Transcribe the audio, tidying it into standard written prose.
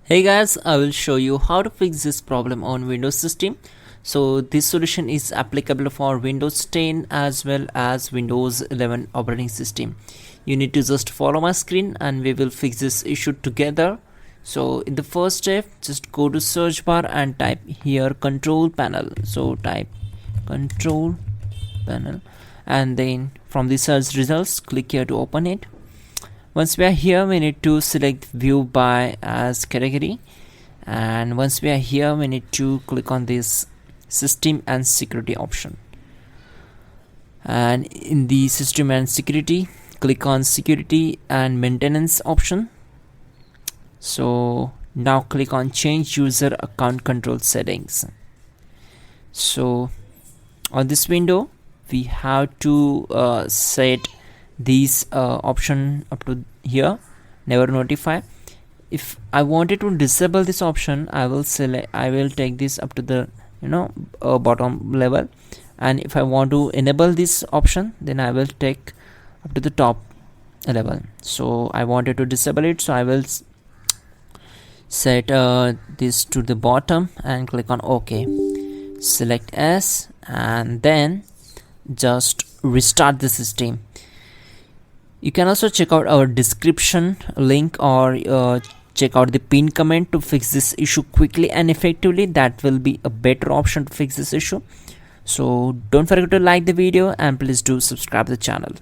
Hey guys, I will show you how to fix this problem on Windows system. So this solution is applicable for Windows 10 as well as Windows 11 operating system. You need to just follow my screen and we will fix this issue together. So in the first step, just go to search bar and type here control panel. So type control panel and then from the search results, click here to open it. Once we are here, we need to select view by as category, and once we are here, we need to click on this system and security option, and in the system and security, click on security and maintenance option. So now click on change user account control settings. So on this window we have to set these option up to here, never notify. If I wanted to disable this option, I will take this up to the bottom level, and if I want to enable this option, then I will take up to the top level. So I wanted to disable it, so I will set this to the bottom and click on OK. Select S and then just restart the system. You can also check out our description link or check out the pinned comment to fix this issue quickly and effectively. That will be a better option to fix this issue. So don't forget to like the video and please do subscribe the channel.